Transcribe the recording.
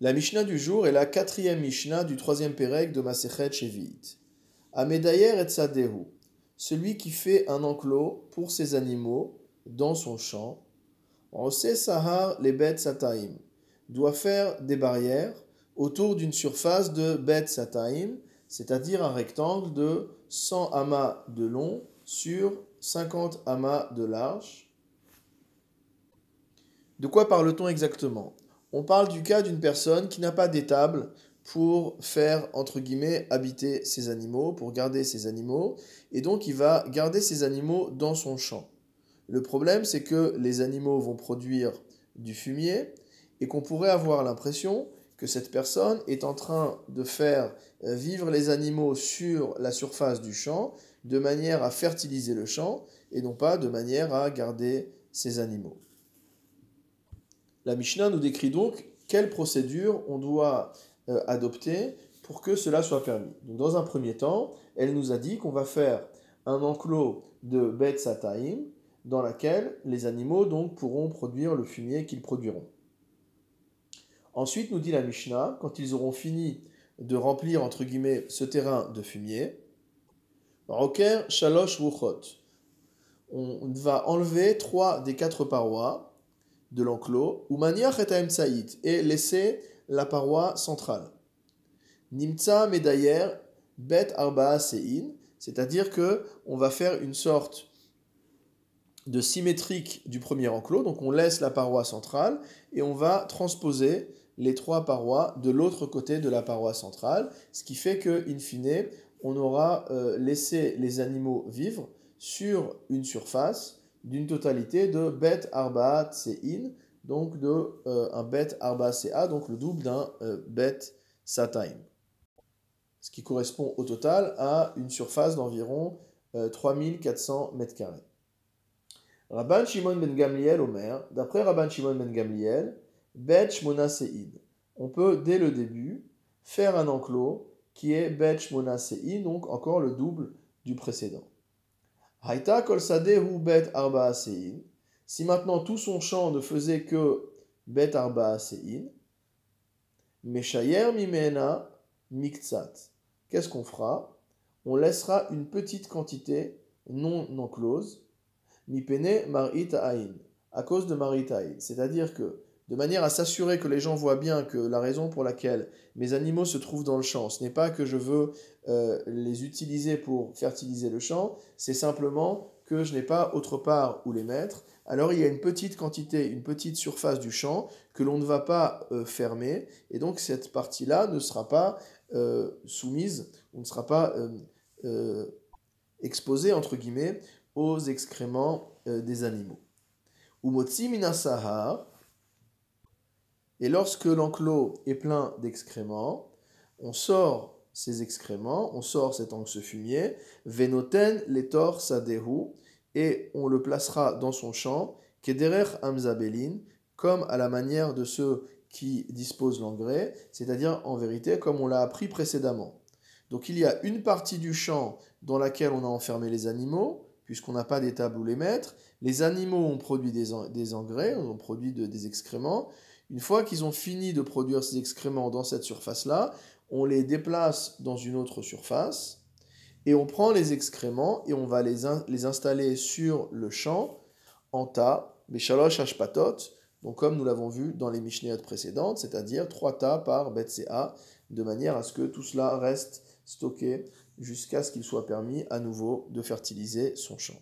La Mishnah du jour est la quatrième Mishnah du troisième Pérec de Masechet Shevi'it. Amedayer et Tzadehu, celui qui fait un enclos pour ses animaux dans son champ, Ose Sahar les Bet Sataim, doit faire des barrières autour d'une surface de Bet Sataim, c'est-à-dire un rectangle de 100 amas de long sur 50 amas de large. De quoi parle-t-on exactement? On parle du cas d'une personne qui n'a pas d'étable pour faire, entre guillemets, habiter ses animaux, pour garder ses animaux, et donc il va garder ses animaux dans son champ. Le problème, c'est que les animaux vont produire du fumier, et qu'on pourrait avoir l'impression que cette personne est en train de faire vivre les animaux sur la surface du champ, de manière à fertiliser le champ, et non pas de manière à garder ses animaux. La Mishnah nous décrit donc quelle procédure on doit adopter pour que cela soit permis. Donc, dans un premier temps, elle nous a dit qu'on va faire un enclos de Bet Sataim dans laquelle les animaux donc pourront produire le fumier qu'ils produiront. Ensuite, nous dit la Mishnah, quand ils auront fini de remplir entre guillemets ce terrain de fumier, Roker Shalosh Ruchot, on va enlever 3 des 4 parois de l'enclos, ou maniach et haemtsaït, et laisser la paroi centrale. Nimtsa medayer bet arba'a sein, c'est-à-dire que on va faire une sorte de symétrique du premier enclos, donc on laisse la paroi centrale et on va transposer les 3 parois de l'autre côté de la paroi centrale, ce qui fait que, in fine, on aura laissé les animaux vivre sur une surface d'une totalité de bet arba'a sein, donc un bet arba'a sea, donc le double d'un bet sataim, ce qui correspond au total à une surface d'environ 3400 m². Rabban Shimon ben Gamliel Omer, d'après Rabban Shimon ben Gamliel, bet shmona sein. On peut dès le début faire un enclos qui est bet shmona sein, donc encore le double du précédent. Haïta kol sadehu bet arba'a sein. Si maintenant tout son champ ne faisait que bet arba'a sein, meshayer mimena miktsat. Qu'est-ce qu'on fera? On laissera une petite quantité non enclose, mipene marit aïn, à cause de marit aïn. C'est-à-dire que, de manière à s'assurer que les gens voient bien que la raison pour laquelle mes animaux se trouvent dans le champ, ce n'est pas que je veux les utiliser pour fertiliser le champ, c'est simplement que je n'ai pas autre part où les mettre. Alors il y a une petite quantité, une petite surface du champ que l'on ne va pas fermer, et donc cette partie-là ne sera pas soumise, on ne sera pas exposée, entre guillemets, aux excréments des animaux. Umotzi minasahar, et lorsque l'enclos est plein d'excréments, on sort ces excréments, on sort ce fumier, venoten letor sadehu, et on le placera dans son champ, kederech amzabelin, comme à la manière de ceux qui disposent l'engrais, c'est-à-dire en vérité comme on l'a appris précédemment. Donc il y a une partie du champ dans laquelle on a enfermé les animaux, puisqu'on n'a pas d'étable où les mettre. Les animaux ont produit des engrais, ont produit des excréments. Une fois qu'ils ont fini de produire ces excréments dans cette surface-là, on les déplace dans une autre surface, et on prend les excréments et on va les installer sur le champ en tas, les shalosh hashpatot, donc comme nous l'avons vu dans les Mishnayot précédentes, c'est-à-dire 3 tas par betsea, de manière à ce que tout cela reste stocké jusqu'à ce qu'il soit permis à nouveau de fertiliser son champ.